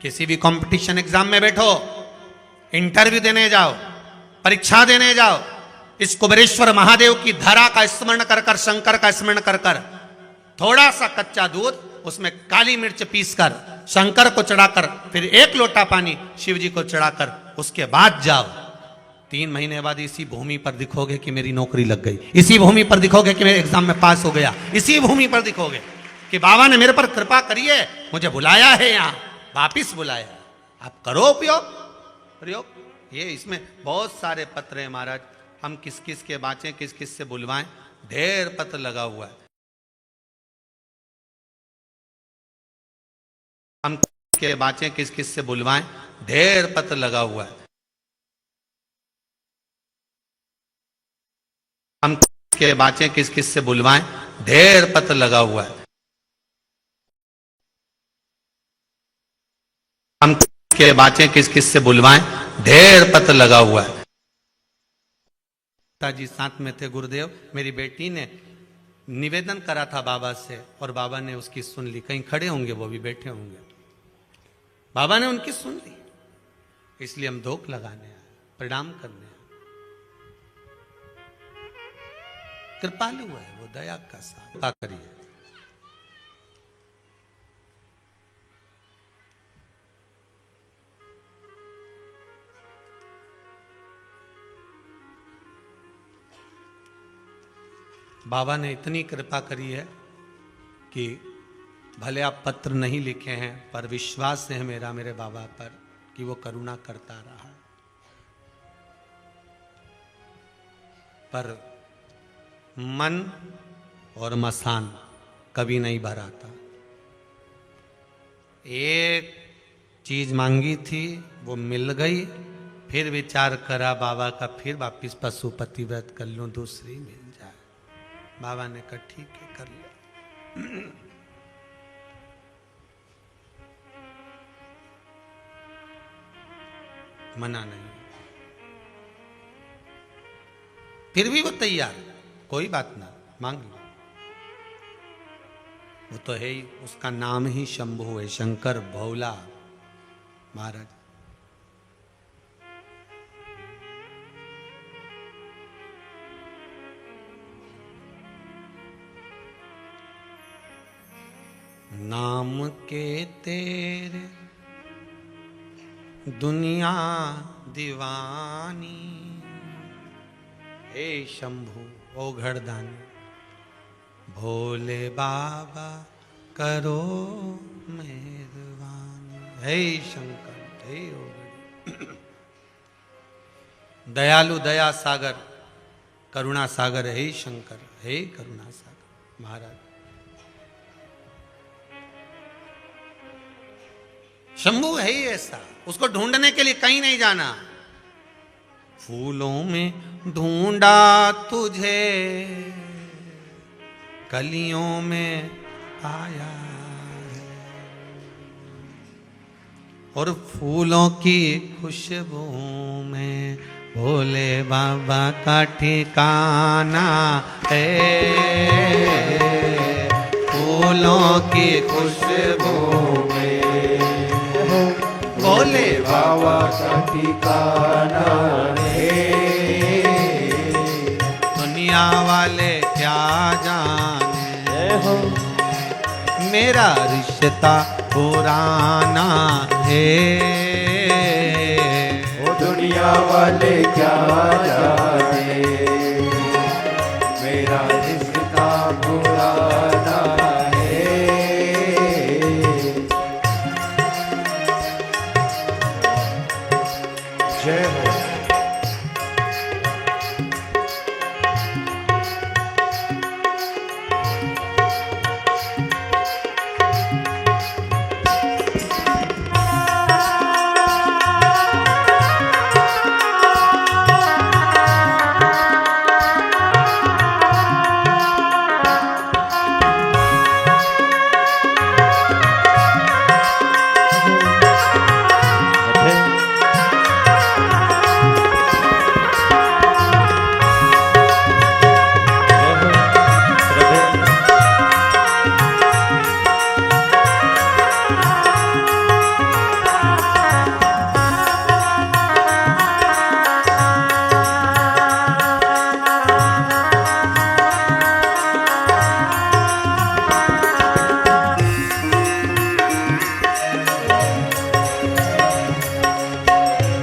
किसी भी competition exam में बैठो, इंटरव्यू देने जाओ, परीक्षा देने जाओ, इस कुबेरेश्वर महादेव की धरा का स्मरण कर कर, शंकर का स्मरण कर कर, थोड़ा सा कच्चा दूध उसमें काली मिर्च पीसकर शंकर को चढ़ाकर, फिर 1 लोटा पानी शिव जी को चढ़ाकर उसके बाद जाओ। 3 महीने बाद इसी भूमि पर दिखोगे कि मेरी नौकरी लग गई, इसी भूमि पर दिखोगे कि मेरे एग्जाम में पास हो गया, इसी भूमि पर दिखोगे कि बाबा ने मेरे पर कृपा करी है, मुझे बुलाया है, यहां वापिस बुलाया। आप करो उपयोग, प्रयोग। ये इसमें बहुत सारे पत्र हैं महाराज, हम किस किस के बाँचें, किस किस से बुलवाएं, ढेर पत्र लगा हुआ है। हम के बाँचें, किस किस से बुलवाएं, ढेर पत्र लगा हुआ है। हम के बाँचें, किस किस से बुलवाएं, ढेर पत्र लगा हुआ है। हम के बाँचें, किस किस से बुलवाएं, ढेर पत्र लगा हुआ है। पिताजी साथ में थे गुरुदेव, मेरी बेटी ने निवेदन करा था बाबा से और बाबा ने उसकी सुन ली। कहीं खड़े होंगे, वो भी बैठे होंगे, बाबा ने उनकी सुन ली। इसलिए हम धोख लगाने आए, प्रणाम करने आए। कृपालु है वो, दया का साथ करिए। बाबा ने इतनी कृपा करी है कि भले आप पत्र नहीं लिखे हैं, पर विश्वास है मेरा मेरे बाबा पर कि वो करुणा करता रहा है। पर मन और मसान कभी नहीं भरा था। एक चीज मांगी थी, वो मिल गई, फिर विचार करा बाबा का, फिर वापिस पशुपति व्रत कर लूं, दूसरी मिल जाए। बाबा ने कहा ठीक है, कर ले। मना नहीं, फिर भी वो तैयार, कोई बात ना, मांग लो। वो तो है ही, उसका नाम ही शंभु है, शंकर भोला महाराज। नाम के तेरे दुनिया दीवानी, हे शंभु ओ घरदानी, भोले बाबा करो मेहरबानी। हे शंकर, हे ओ दयालु दया सागर, करुणा सागर, हे शंकर, हे करुणा सागर महाराज। शंभु है ही ऐसा, उसको ढूंढने के लिए कहीं नहीं जाना। फूलों में ढूंढा तुझे, कलियों में आया है, और फूलों की खुशबू में भोले बाबा का ठिकाना है। फूलों की खुशबू में भोले बाबा का ठिकाना है। दुनिया वाले क्या जाने हो, मेरा रिश्ता पुराना है। ओ दुनिया वाले क्या जाने, मेरा रिश्ता पुराना है। जय हो।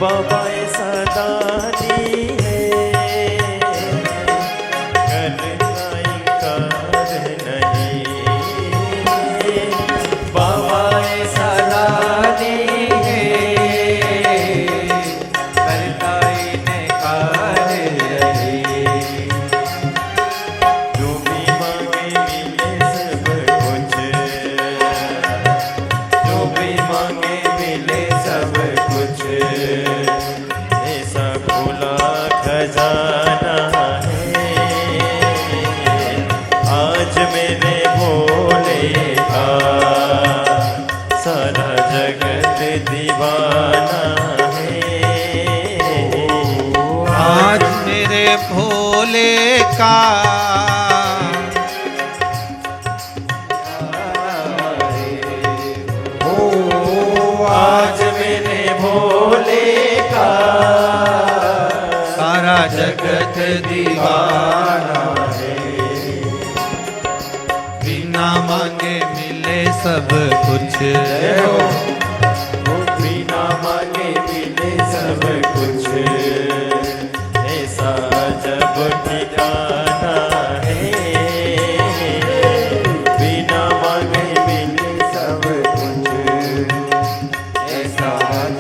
बाबा ऐसा दानी है, करना इनकार नहीं। बाबा ऐसा दानी है, करता इनकार नहीं। जो भी मांगे मिले सब कुछ, जो भी मांगे मिले सब कुछ। ऐसा खुला खजाना है आज मेरे भोले का, सारा जगत दीवाना है। आज मेरे भोले का आज मेरे भोले का सारा जगत दीवाना है। बिना मांगे मिले सब कुछ। जय हो। वो बिना मांगे मिले सब कुछ। ऐसा जब ठिकाना है, बिना मांगे मिले सब कुछ। ऐसा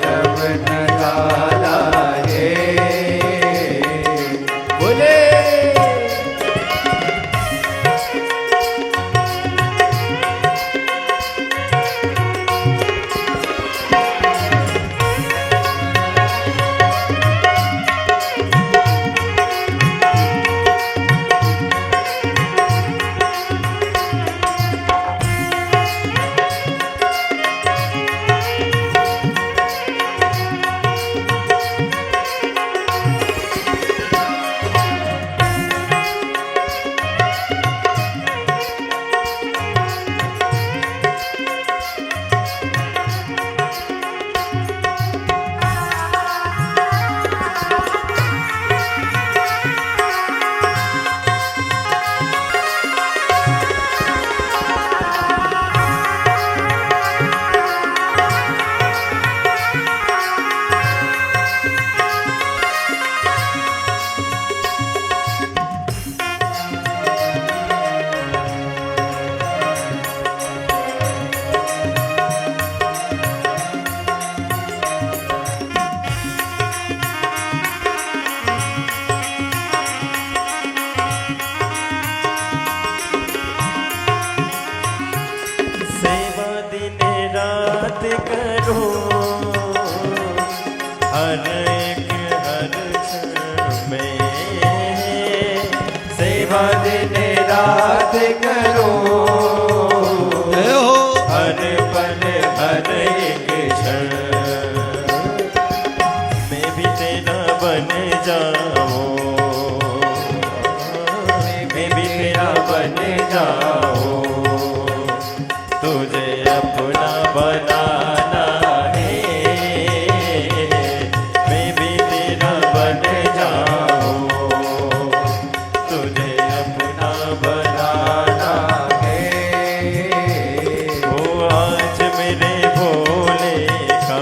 जब निकाला है। बोले सेवा दिन रात करो, हर एक हर क्षण में। सेवा दिन रात करो, जय हो। हर पल हर एक क्षण। मैं भी तेरा बन जाऊं, मैं भी तेरा बन जाऊं। तुझे अपना बनाना है, मैं भी तेरा बन जाऊं। तुझे अपना बनाना है। वो आज मेरे भोले का,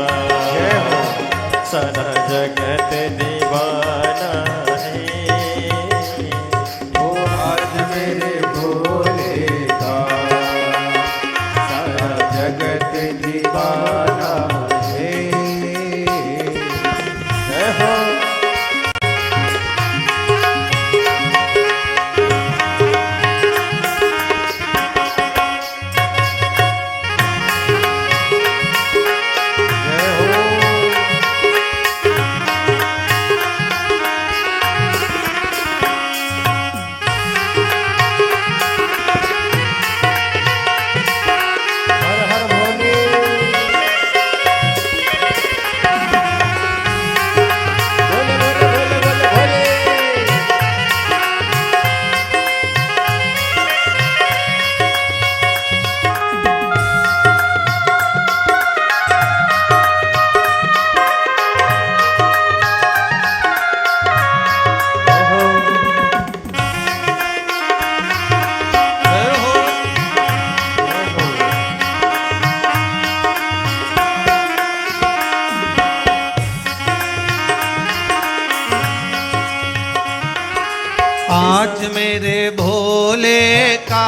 मेरे भोले का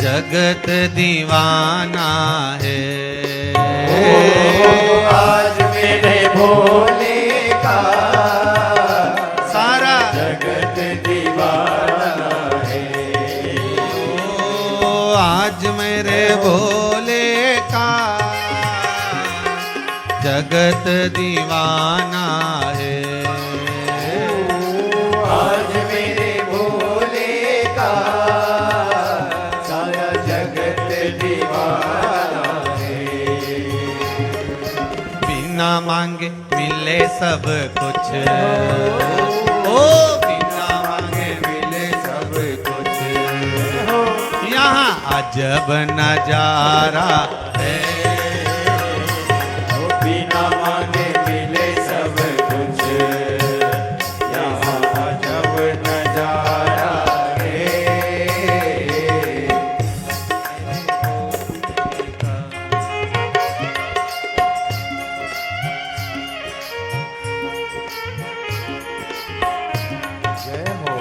जगत दीवाना है। आज मेरे भोले का सारा जगत दीवाना है। आज मेरे भोले का जगत दीवाना है। आज मेरे भोले का सारा जगत दीवाना है। बिना मांगे मिले सब कुछ, ओ बिना मांगे मिले सब कुछ। यहाँ अजब नजारा है। बिना मांगे मिले सब कुछ, यहाँ अजब नजारा है। जय हो।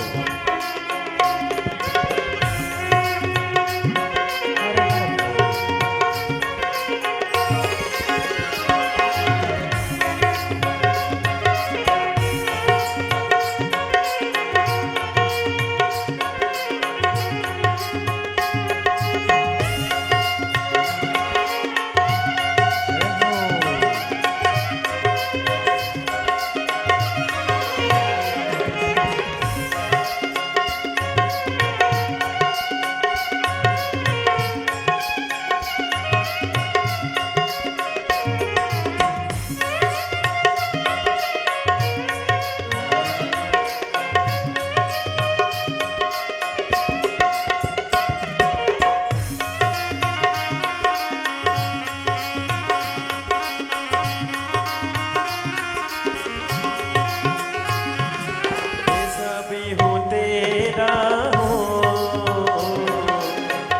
जैसा भी हूँ तेरा हूँ,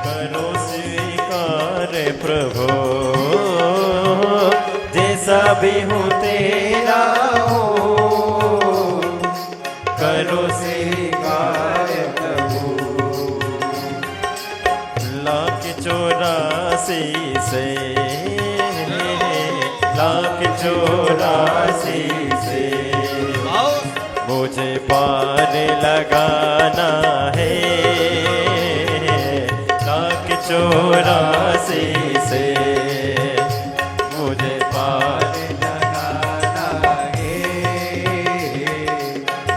करो स्वीकार प्रभु। जैसा भी हूँ तेरा हूँ, करो स्वीकार प्रभु। लाख 84 से, लाख 84 से मुझे पार लगाना है। लाख 84 से मुझे पार लगाना है।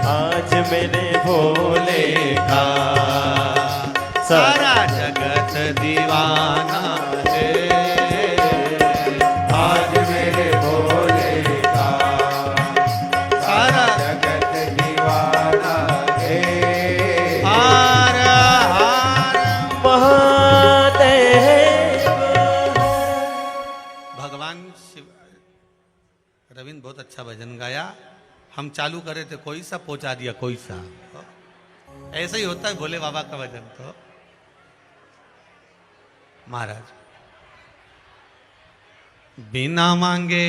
आज मेरे भोले का सारा जगत दीवाना है। आज मेरे भोले का सारा जगत दीवाना है। हार हार महादेव। भगवान शिव। रविंद्र बहुत अच्छा भजन गाया। हम चालू करे थे कोई सा, पहुंचा दिया कोई सा। ऐसा ही होता है भोले बाबा का भजन। तो महाराज बिना मांगे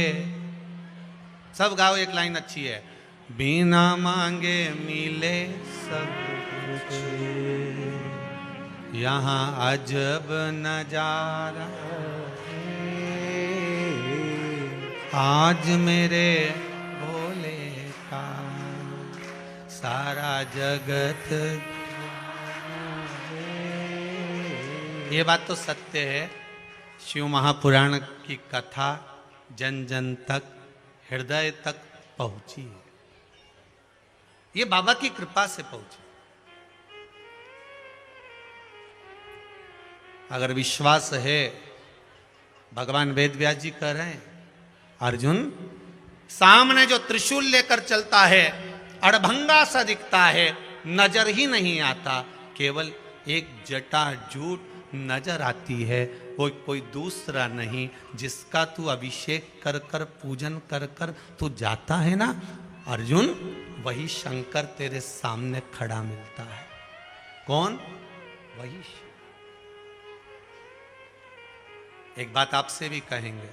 सब गाओ, एक लाइन अच्छी है। बिना मांगे मिले सब कुछ, यहाँ अजब नजारा है। आज मेरे भोले का सारा जगत। ये बात तो सत्य है। शिव महापुराण की कथा जन जन तक, हृदय तक पहुंची है। ये बाबा की कृपा से पहुंची। अगर विश्वास है, भगवान वेद व्यास जी कह रहे हैं, अर्जुन सामने जो त्रिशूल लेकर चलता है अड़भंगा सा दिखता है, नजर ही नहीं आता, केवल एक जटाजूट नजर आती है, वो कोई दूसरा नहीं, जिसका तू अभिषेक कर कर पूजन कर कर तू जाता है ना अर्जुन, वही शंकर तेरे सामने खड़ा मिलता है। कौन? वही। एक बात आपसे भी कहेंगे,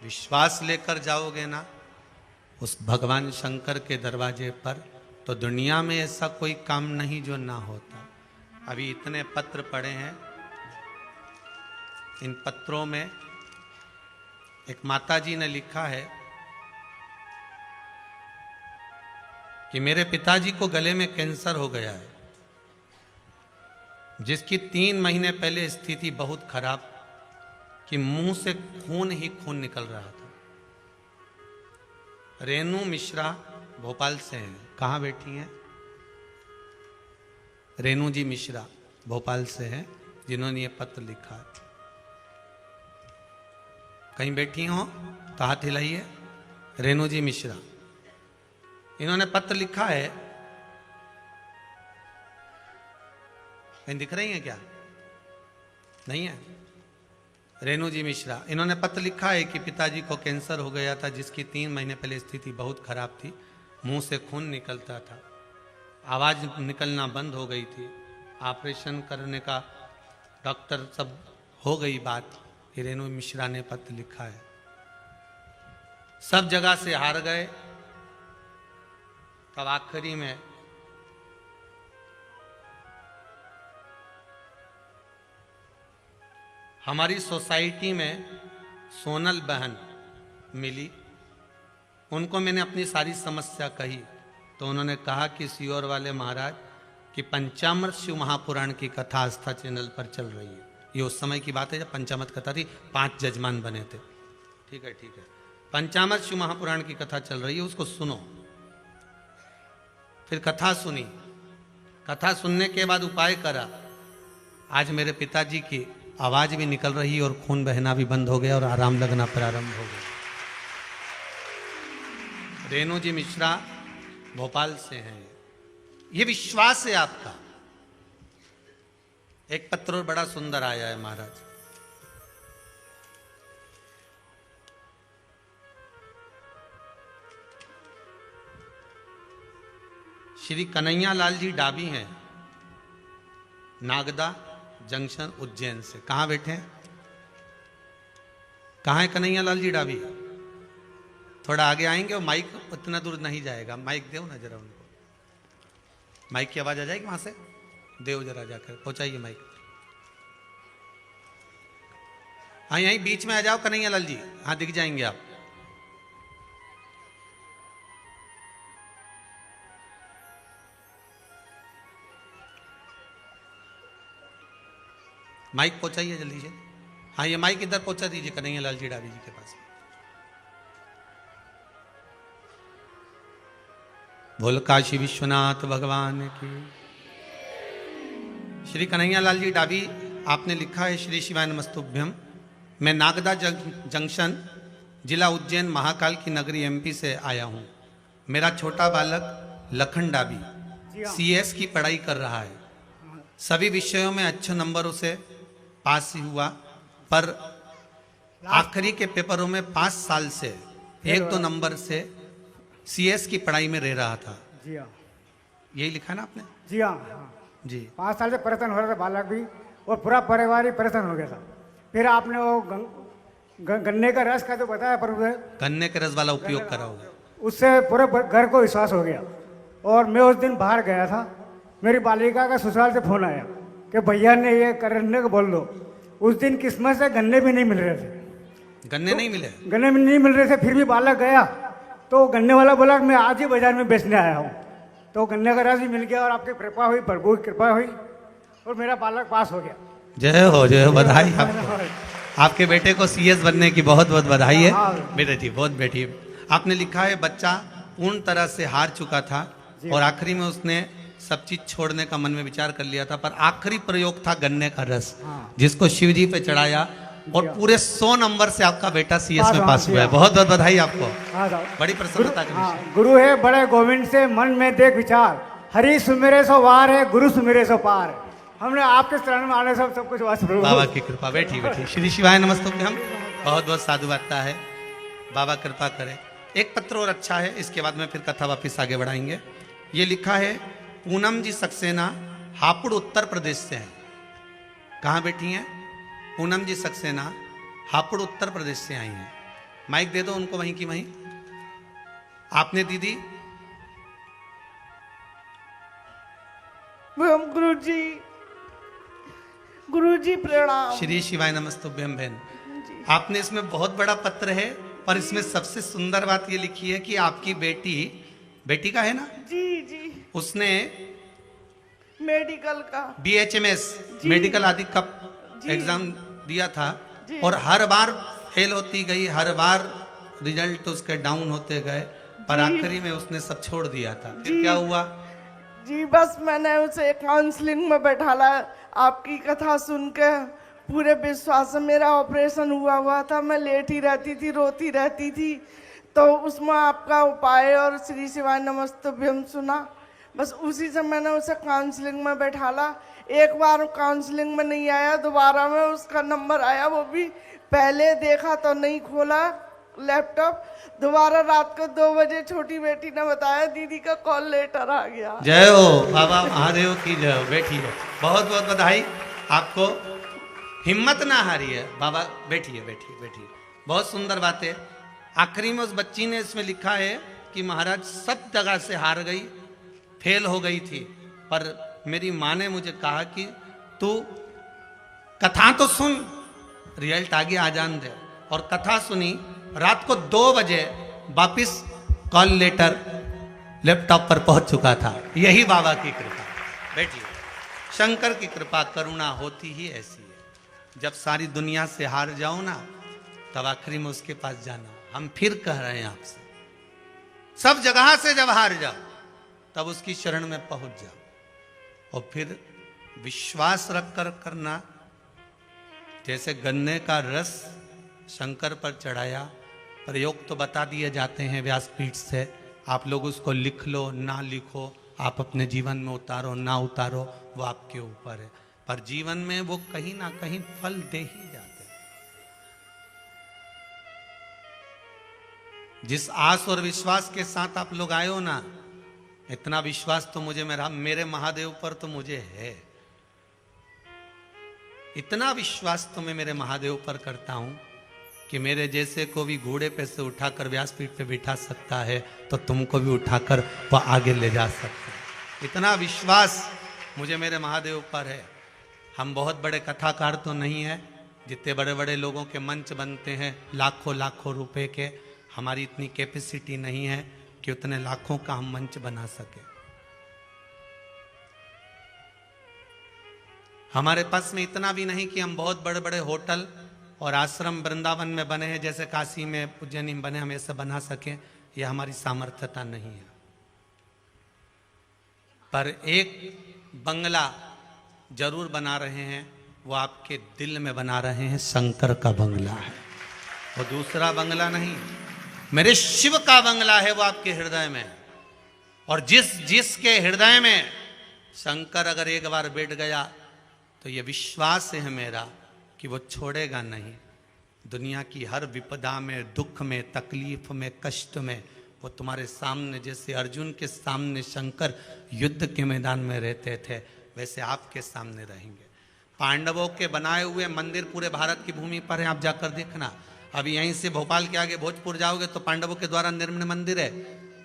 विश्वास लेकर जाओगे ना उस भगवान शंकर के दरवाजे पर, तो दुनिया में ऐसा कोई काम नहीं जो ना होता। अभी इतने पत्र पढ़े हैं, इन पत्रों में एक माताजी ने लिखा है कि मेरे पिताजी को गले में कैंसर हो गया है, जिसकी 3 महीने पहले स्थिति बहुत खराब कि मुंह से खून ही खून निकल रहा था। रेनू मिश्रा भोपाल से हैं। कहाँ बैठी हैं? रेनू जी मिश्रा भोपाल से हैं, जिन्होंने ये पत्र लिखा है। कहीं बैठी हो तो हाथ हिलाइए। रेनू जी मिश्रा, इन्होंने पत्र लिखा है। कहीं दिख रही है क्या? नहीं है। रेनू जी मिश्रा, इन्होंने पत्र लिखा है कि पिताजी को कैंसर हो गया था, जिसकी 3 महीने पहले स्थिति बहुत खराब थी। मुंह से खून निकलता था, आवाज निकलना बंद हो गई थी, ऑपरेशन करने का डॉक्टर सब हो गई बात। ये रेनू मिश्रा ने पत्र लिखा है। सब जगह से हार गए, तब आखिरी में हमारी सोसाइटी में सोनल बहन मिली। उनको मैंने अपनी सारी समस्या कही तो उन्होंने कहा कि सियोर वाले महाराज की पंचामृत शिव महापुराण की कथा आस्था चैनल पर चल रही है। ये उस समय की बात है जब पंचामृत कथा थी, 5 जजमान बने थे। ठीक है, ठीक है। पंचामृत शिव महापुराण की कथा चल रही है, उसको सुनो। फिर कथा सुनी। कथा सुनने के बाद उपाय करा। आज मेरे पिताजी की आवाज भी निकल रही और खून बहना भी बंद हो गया और आराम लगना प्रारंभ हो गया। रेनू जी मिश्रा भोपाल से हैं। ये विश्वास है आपका। एक पत्र और बड़ा सुंदर आया है महाराज। श्री कन्हैया लाल जी डाबी हैं, नागदा जंक्शन उज्जैन से। कहां बैठे हैं? कहां है कन्हैया लाल जी डाबी? थोड़ा आगे आएंगे और माइक उतना दूर नहीं जाएगा। माइक दो ना जरा उनको, माइक की आवाज आ जाएगी वहां से। देव जरा जाकर पहुंचाइए माइक। हाँ, यहीं बीच में आ जाओ कन्हैया लाल जी। हाँ, दिख जाएंगे आप। माइक पहुंचाइए जल्दी से। हाँ, ये माइक इधर पहुंचा दीजिए कन्हैया लाल जी डाबी जी के पास। बोल काशी विश्वनाथ भगवान की। श्री कन्हैया लाल जी डाबी, आपने लिखा है श्री शिवाय नमस्तुभ्यम। मैं नागदा जंक्शन जिला उज्जैन महाकाल की नगरी एमपी से आया हूँ। मेरा छोटा बालक लखन डाबी सीएस की पढ़ाई कर रहा है। सभी विषयों में अच्छे नंबरों से पास ही हुआ, पर आखिरी के पेपरों में 5 साल से 1-2 नंबर से सीएस की पढ़ाई में रह रहा था। जी हाँ, यही लिखा ना आपने? जी हाँ। जी। 5 साल से परेशान हो रहा था बालक भी, और पूरा परिवार ही परेशान हो गया था। फिर आपने वो गन्ने का रस का जो बताया, पर गन्ने के रस वाला उपयोग करा होगा, उससे पूरे घर को विश्वास हो गया। और मैं उस दिन बाहर गया था, मेरी बालिका का ससुराल से फोन आया कि भैया ने ये करने को बोल दो। उस दिन किस्मत से गन्ने भी नहीं मिल रहे थे। गन्ने नहीं मिले? गन्ने भी नहीं मिल रहे थे। फिर भी बालक गया तो गन्ने वाला बोला मैं आज ही बाजार में बेचने आया हूँ। तो गन्ने का रस भी मिल गया और आपकी कृपा हुई, प्रभु की कृपा हुई, और मेरा बालक पास हो गया। जय हो, जय हो। बधाई आपको। आपके बेटे को सीएस बनने की बहुत बहुत बधाई है बेटे जी, बहुत बेटी। आपने लिखा है बच्चा पूर्ण तरह से हार चुका था और आखिरी में उसने सब चीज छोड़ने का मन में विचार कर लिया था, पर आखिरी प्रयोग था गन्ने का रस, जिसको शिव जी पे चढ़ाया और पूरे 100 नंबर से आपका बेटा सीएस में पास हुआ है। बहुत बहुत बधाई आपको। बड़ी प्रसन्नता की विषय। गुरु है बड़े गोविंद से मन में देख विचार, हरि सुमेरे सो वार है, गुरु सुमेरे सो पार। हमने आपके शरण में आने से सब कुछ बाबा की कृपा। बैठी बैठी। श्री शिवाय नमस्तुभ्यम। बहुत बहुत साधु वार्ता है, बाबा कृपा करे। एक पत्र और अच्छा है, इसके बाद में फिर कथा वापिस आगे बढ़ाएंगे। ये लिखा है पूनम जी सक्सेना, हापुड़ उत्तर प्रदेश से है। कहाँ बैठी हैं? पूनम जी सक्सेना हापुड़ उत्तर प्रदेश से आई हैं। माइक दे दो उनको वहीं की वहीं। आपने दीदी गुरुजी प्रणाम। श्री शिवाय नमस्तुभ्यम बहन। आपने इसमें बहुत बड़ा पत्र है, पर इसमें सबसे सुंदर बात ये लिखी है कि आपकी बेटी का है ना, जी जी, उसने मेडिकल का BHMS मेडिकल आदि का एग्जाम दिया था और हर बार फेल होती गई, हर बार रिजल्ट उसके डाउन होते गए, पर आखिरी में उसने सब छोड़ दिया था। फिर क्या हुआ? जी बस मैंने उसे काउंसलिंग में बैठाला, आपकी कथा सुन के पूरे विश्वास से। मेरा ऑपरेशन हुआ था, मैं लेटी रहती थी, रोती रहती थी, तो उसमें आपका उपाय और श्री शिवाय नमस्तुभ्यम सुना। बस उसी से मैंने उसे काउंसलिंग में बैठाला। एक बार काउंसलिंग में नहीं आया, दोबारा में उसका नंबर आया, वो भी पहले देखा तो नहीं खोला लैपटॉप। दोबारा रात को 2 बजे छोटी बेटी ने बताया दीदी का कॉल लेटर आ गया। जय हो बाबा महादेव की जय हो। बैठिए, बहुत बहुत बधाई आपको, हिम्मत ना हारिए बाबा। बैठिए बैठिए बैठिए, बहुत सुंदर बात है। आखिरी में उस बच्ची ने इसमें लिखा है कि महाराज सब जगह से हार गई, फेल हो गई थी, पर मेरी माँ ने मुझे कहा कि तू कथा तो सुन, रिजल्ट आगे आ जान दे। और कथा सुनी, रात को 2 बजे वापिस कॉल लेटर लैपटॉप पर पहुंच चुका था। यही बाबा की कृपा। बैठिए, शंकर की कृपा करुणा होती ही ऐसी है। जब सारी दुनिया से हार जाओ ना, तब आखिरी में उसके पास जाना। हम फिर कह रहे हैं आपसे, सब जगह से जब हार जाओ, तब उसकी शरण में पहुंच जाओ और फिर विश्वास रख कर करना। जैसे गन्ने का रस शंकर पर चढ़ाया, प्रयोग तो बता दिए जाते हैं व्यासपीठ से, आप लोग उसको लिख लो ना लिखो, आप अपने जीवन में उतारो ना उतारो, वो आपके ऊपर है, पर जीवन में वो कहीं ना कहीं फल दे ही जाते हैं। जिस आस और विश्वास के साथ आप लोग आए हो ना, इतना विश्वास तो मुझे मेरे महादेव पर तो मुझे है। इतना विश्वास तो मैं मेरे महादेव पर करता हूं कि मेरे जैसे को भी घोड़े पे से उठाकर व्यासपीठ पे बिठा सकता है, तो तुमको भी उठाकर वह आगे ले जा सकता है। इतना विश्वास मुझे मेरे महादेव पर है। हम बहुत बड़े कथाकार तो नहीं है, जितने बड़े बड़े लोगों के मंच बनते हैं लाखों लाखों रुपए के, हमारी इतनी कैपेसिटी नहीं है कि उतने लाखों का हम मंच बना सके। हमारे पास में इतना भी नहीं कि हम बहुत बड़े बड़े होटल और आश्रम वृंदावन में बने हैं, जैसे काशी में उज्जैनी में बने, हम ऐसे बना सकें, यह हमारी सामर्थ्यता नहीं है। पर एक बंगला जरूर बना रहे हैं, वो आपके दिल में बना रहे हैं, शंकर का बंगला है, वो दूसरा बंगला नहीं, मेरे शिव का बंगला है, वो आपके हृदय में। और जिसके हृदय में शंकर अगर एक बार बैठ गया, तो ये विश्वास है मेरा कि वो छोड़ेगा नहीं। दुनिया की हर विपदा में, दुख में, तकलीफ में, कष्ट में वो तुम्हारे सामने, जैसे अर्जुन के सामने शंकर युद्ध के मैदान में रहते थे, वैसे आपके सामने रहेंगे। पांडवों के बनाए हुए मंदिर पूरे भारत की भूमि पर है, आप जाकर देखना। अभी यहीं से भोपाल के आगे भोजपुर जाओगे तो पांडवों के द्वारा निर्मित मंदिर है,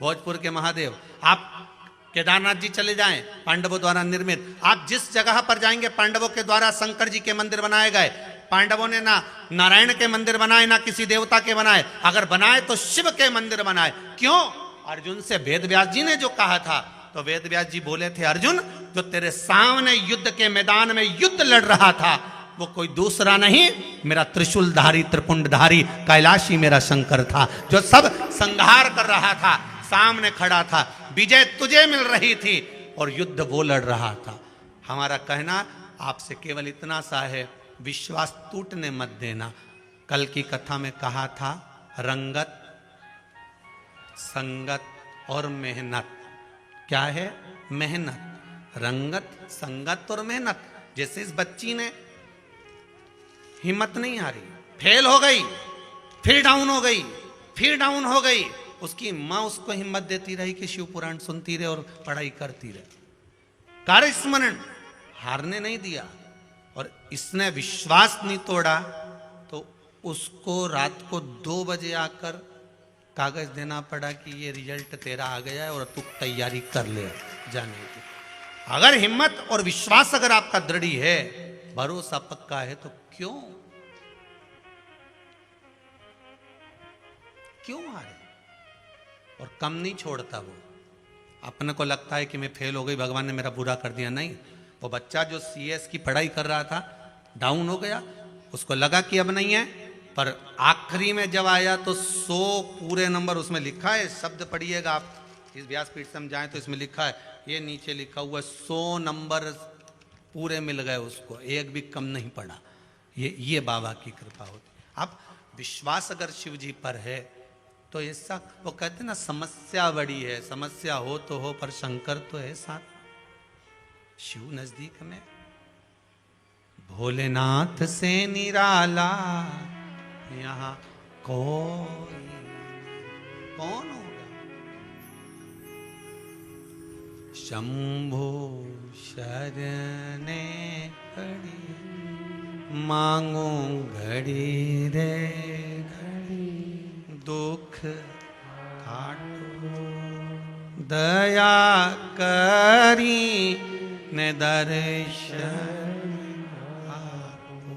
भोजपुर के महादेव। आप केदारनाथ जी चले जाएं, पांडवों द्वारा निर्मित। आप जिस जगह पर जाएंगे, पांडवों के द्वारा शंकर जी के मंदिर बनाए गए। पांडवों ने ना नारायण के मंदिर बनाए, ना किसी देवता के बनाए, अगर बनाए तो शिव के मंदिर बनाए। क्यों? अर्जुन से वेद व्यास जी ने जो कहा था, तो वेद व्यास जी बोले थे, अर्जुन जो तेरे सामने युद्ध के मैदान में युद्ध लड़ रहा था, वो कोई दूसरा नहीं, मेरा त्रिशूलधारी त्रिपुंडधारी कैलाशी मेरा शंकर था, जो सब संहार कर रहा था, सामने खड़ा था, विजय तुझे मिल रही थी और युद्ध वो लड़ रहा था। हमारा कहना आपसे केवल इतना सा है, विश्वास टूटने मत देना। कल की कथा में कहा था, रंगत, संगत और मेहनत। क्या है? मेहनत, रंगत, संगत और मेहनत। जैसे इस बच्ची ने हिम्मत नहीं हारी, फेल हो गई, फिर डाउन हो गई, फिर डाउन हो गई, उसकी मां उसको हिम्मत देती रही कि शिव पुराण सुनती रहे और पढ़ाई करती रहे। कार्य स्मरण, हारने नहीं दिया। और इसने विश्वास नहीं तोड़ा, तो उसको रात को 2 बजे आकर कागज देना पड़ा कि ये रिजल्ट तेरा आ गया है और तू तैयारी कर ले जाने की। अगर हिम्मत और विश्वास अगर आपका दृढ़ है, भरोसा पक्का है, तो क्यों हारे? और कम नहीं छोड़ता वो। अपने को लगता है कि मैं फेल हो गई, भगवान ने मेरा बुरा कर दिया। नहीं, वो बच्चा जो सीएस की पढ़ाई कर रहा था, डाउन हो गया, उसको लगा कि अब नहीं है, पर आखिरी में जब आया तो 100 पूरे नंबर उसमें लिखा है। शब्द पढ़िएगा आप, इस व्यासपीठ से हम जाएं तो इसमें लिखा है, ये नीचे लिखा हुआ 100 नंबर पूरे मिल गए उसको, एक भी कम नहीं पड़ा। ये बाबा की कृपा होती। अब विश्वास अगर शिव जी पर है तो ऐसा, वो कहते ना, समस्या बड़ी है, समस्या हो तो हो, पर शंकर तो है साथ, शिव नजदीक में। भोलेनाथ से निराला यहाँ कौन होगा? शंभो शरणे खड़ी, मांगो घड़ी रे घड़ी, दुख काटो, दया करी ने दर्शन आपो।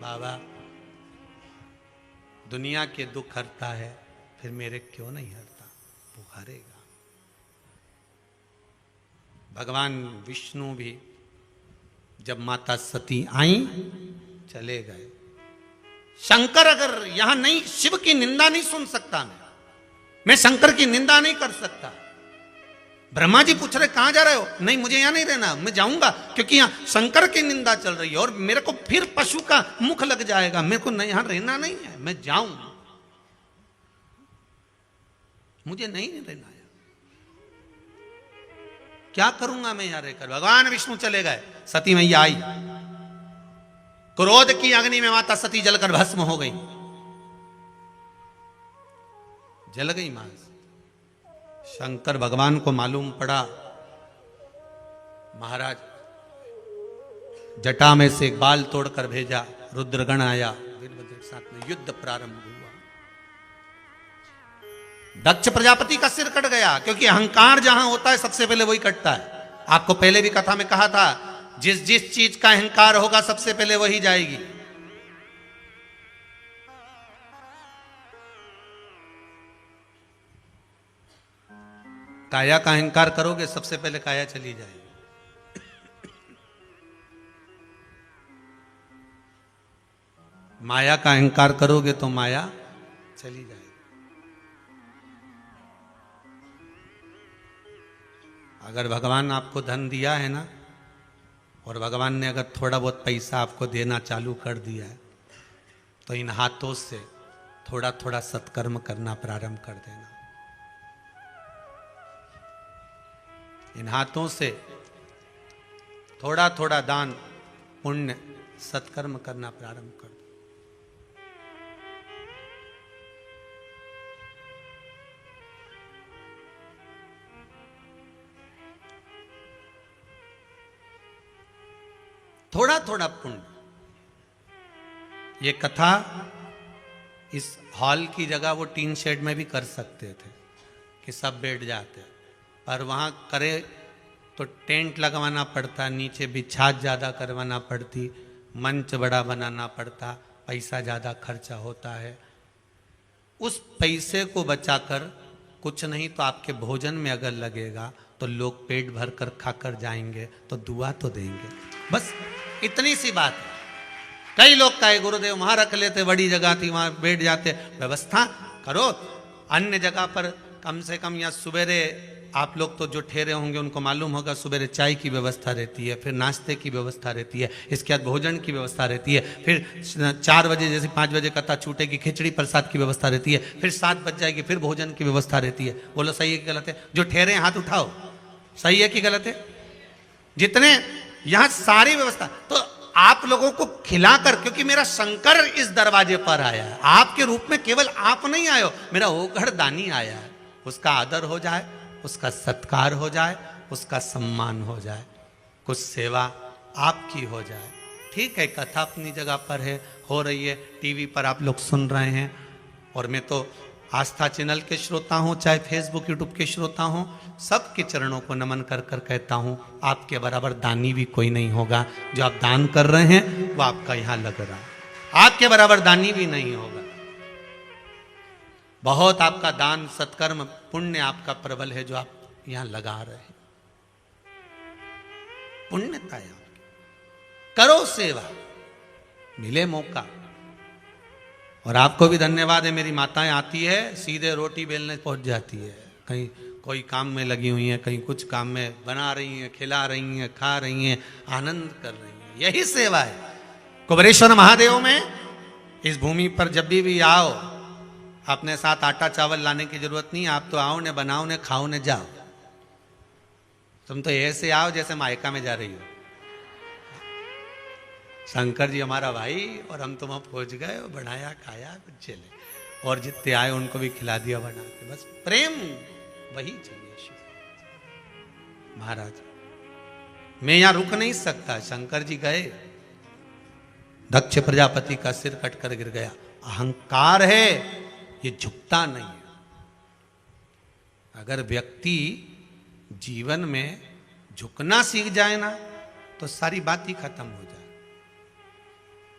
बाबा दुनिया के दुख हरता है, फिर मेरे क्यों नहीं हरता? वो हरेगा। भगवान विष्णु भी जब माता सती आई, चले गए। शंकर अगर यहां नहीं, शिव की निंदा नहीं सुन सकता मैं शंकर की निंदा नहीं कर सकता। ब्रह्मा जी पूछ रहे कहां जा रहे हो? नहीं, मुझे यहां नहीं रहना, मैं जाऊंगा, क्योंकि यहां शंकर की निंदा चल रही है और मेरे को फिर पशु का मुख लग जाएगा, मेरे को यहां रहना नहीं है, मैं जाऊं, मुझे नहीं रहना है। क्या करूंगा मैं यहां रहकर? भगवान विष्णु चले गए, सती मैया आई, क्रोध की अग्नि में माता सती जलकर भस्म हो गई, जल गई मां। शंकर भगवान को मालूम पड़ा, महाराज जटा में से एक बाल तोड़कर भेजा, रुद्रगण आया, वीरभद्र के साथ में युद्ध प्रारंभ हुआ। दक्ष प्रजापति का सिर कट गया, क्योंकि अहंकार जहां होता है सबसे पहले वही कटता है। आपको पहले भी कथा में कहा था, जिस जिस चीज का अहंकार होगा सबसे पहले वही जाएगी। काया का अहंकार करोगे, सबसे पहले काया चली जाएगी। माया का अहंकार करोगे तो माया चली जाएगी। अगर भगवान आपको धन दिया है ना, और भगवान ने अगर थोड़ा बहुत पैसा आपको देना चालू कर दिया है, तो इन हाथों से थोड़ा थोड़ा सत्कर्म करना प्रारंभ कर देना। इन हाथों से थोड़ा थोड़ा दान, पुण्य, सत्कर्म करना प्रारंभ कर दो। थोड़ा थोड़ा पुण्य। ये कथा इस हॉल की जगह वो टीन शेड में भी कर सकते थे कि सब बैठ जाते, पर वहाँ करे तो टेंट लगवाना पड़ता, नीचे बिछात ज़्यादा करवाना पड़ती, मंच बड़ा बनाना पड़ता, पैसा ज़्यादा खर्चा होता है। उस पैसे को बचाकर कुछ नहीं तो आपके भोजन में अगर लगेगा तो लोग पेट भर कर खाकर जाएंगे, तो दुआ तो देंगे। बस इतनी सी बात है। कई लोग कहे गुरुदेव वहां रख लेते, बड़ी जगह थी वहां बैठ जाते। व्यवस्था करो अन्य जगह पर, कम से कम या सवेरे आप लोग तो जो ठहरे होंगे उनको मालूम होगा, सवेरे चाय की व्यवस्था रहती है, फिर नाश्ते की व्यवस्था रहती है, इसके बाद भोजन की व्यवस्था रहती है, फिर 4 बजे जैसे 5 बजे कथा छूटेगी, खिचड़ी प्रसाद की व्यवस्था रहती है, फिर 7 बज जाएगी, फिर भोजन की व्यवस्था रहती है। बोलो सही है कि गलत है? जो ठहरे हाथ उठाओ, सही है कि गलत है? जितने यहां सारी व्यवस्था, तो आप लोगों को खिलाकर, क्योंकि मेरा शंकर इस दरवाजे पर आया है, आपके रूप में केवल आप नहीं आए हो, मेरा ओघड़ दानी आया है, उसका आदर हो जाए, उसका सत्कार हो जाए, उसका सम्मान हो जाए, कुछ सेवा आपकी हो जाए। ठीक है, कथा अपनी जगह पर है, हो रही है, टीवी पर आप लोग सुन रहे हैं, और मैं तो आस्था चैनल के श्रोता हों, चाहे फेसबुक यूट्यूब के श्रोता हों, सबके चरणों को नमन कर कर कहता हूं, आपके बराबर दानी भी कोई नहीं होगा। जो आप दान कर रहे हैं वो आपका यहां लग रहा है, आपके बराबर दानी भी नहीं होगा। बहुत आपका दान सत्कर्म पुण्य आपका प्रबल है जो आप यहां लगा रहे हैं। पुण्यता है आपकी, करो सेवा, मिले मौका। और आपको भी धन्यवाद है, मेरी माताएं आती है सीधे रोटी बेलने पहुंच जाती है, कहीं कोई काम में लगी हुई हैं, कहीं कुछ काम में बना रही हैं, खिला रही हैं, खा रही हैं, आनंद कर रही हैं। यही सेवा है। कुबेरेश्वर महादेव में इस भूमि पर जब भी आओ, अपने साथ आटा चावल लाने की जरूरत नहीं, आप तो आओ ने बनाओ ने खाओ ने जाओ। तुम तो ऐसे आओ जैसे मायका में जा रही हो। शंकर जी हमारा भाई और हम तुम पहुंच गए, बनाया खाया चले, और जितने आए उनको भी खिला दिया बना के। बस प्रेम वही चाहिए शिव महाराज। मैं यहां रुक नहीं सकता। शंकर जी गए, दक्ष प्रजापति का सिर कटकर गिर गया। अहंकार है, ये झुकता नहीं है। अगर व्यक्ति जीवन में झुकना सीख जाए ना तो सारी बात ही खत्म हो जाए।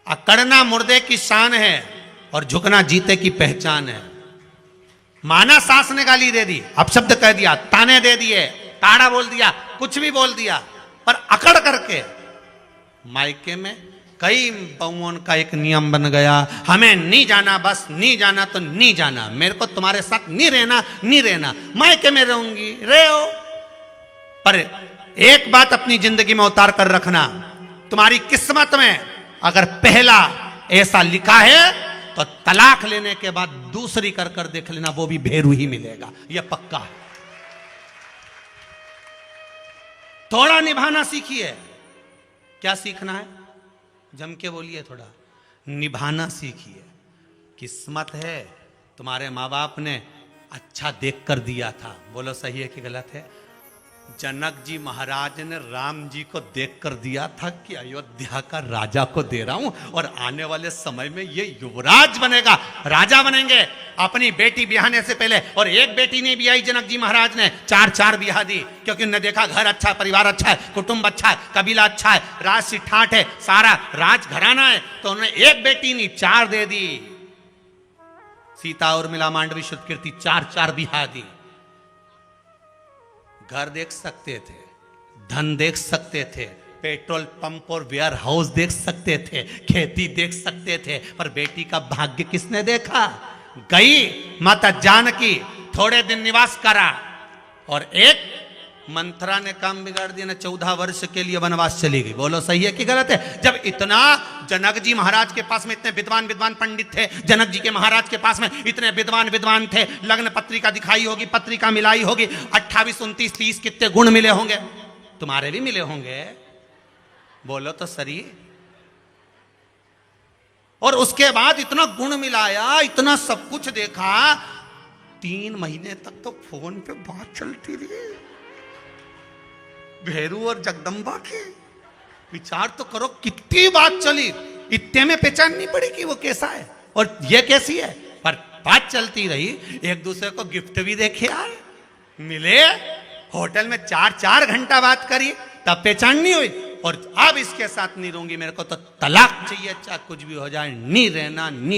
अकड़ना मुर्दे की शान है और झुकना जीते की पहचान है। माना सास ने गाली दे दी, अपशब्द कह दिया, ताने दे दिए, ताड़ा बोल दिया, कुछ भी बोल दिया, पर अकड़ करके मायके में कई बहुओं का एक नियम बन गया, हमें नहीं जाना, बस नहीं जाना तो नहीं जाना, मेरे को तुम्हारे साथ नहीं रहना, नहीं रहना, मायके में रहूंगी, रहो। पर एक बात अपनी जिंदगी में उतार कर रखना, तुम्हारी किस्मत में अगर पहला ऐसा लिखा है तो तलाक लेने के बाद दूसरी कर कर देख लेना, वो भी भेरू ही मिलेगा, यह पक्का है। थोड़ा निभाना सीखिए। क्या सीखना है? जम के बोलिए, थोड़ा निभाना सीखिए। किस्मत है, तुम्हारे माँ बाप ने अच्छा देख कर दिया था। बोलो सही है कि गलत है? जनक जी महाराज ने राम जी को देख कर दिया था कि अयोध्या का राजा को दे रहा हूं और आने वाले समय में ये युवराज बनेगा, राजा बनेंगे। अपनी बेटी ब्याहने से पहले, और एक बेटी नहीं ब्याही जनक जी महाराज ने, 4 ब्याह दी, क्योंकि उन्होंने देखा घर अच्छा है, परिवार अच्छा है, कुटुंब अच्छा है, कबीला अच्छा है, राज सिठाठ है, सारा राज घराना है, तो उन्होंने एक बेटी नहीं 4 दे दी। सीता और मिला मांडवी शुद्ध कीर्ति, 4 ब्याह दी। घर देख सकते थे, धन देख सकते थे, पेट्रोल पंप और वेयर हाउस देख सकते थे, खेती देख सकते थे, पर बेटी का भाग्य किसने देखा? गई माता जानकी, थोड़े दिन निवास करा और एक मंथरा ने काम बिगाड़ दिया ना, 14 वर्ष के लिए वनवास चली गई। बोलो सही है कि गलत है? जब इतना जनक जी महाराज के पास में इतने विद्वान पंडित थे, जनक जी के महाराज के पास में इतने विद्वान थे, लग्न पत्रिका दिखाई होगी, पत्रिका मिलाई होगी, 28, 29, 30 कितने गुण मिले होंगे, तुम्हारे भी मिले होंगे। बोलो तो सही। और उसके बाद इतना गुण मिलाया, इतना सब कुछ देखा, 3 महीने तक तो फोन पे बात चलती रही भेरू और जगदम्बा की। विचार तो करो कितनी बात चली, इतने में पहचान नहीं पड़ी कि वो कैसा है और ये कैसी है, पर बात चलती रही। एक दूसरे को गिफ्ट भी देखे आए, मिले, होटल में 4 घंटा बात करी, तब पहचान नहीं हुई। और अब इसके साथ नहीं रहूंगी, मेरे को तो तलाक चाहिए, चाहे कुछ भी हो जाए, नहीं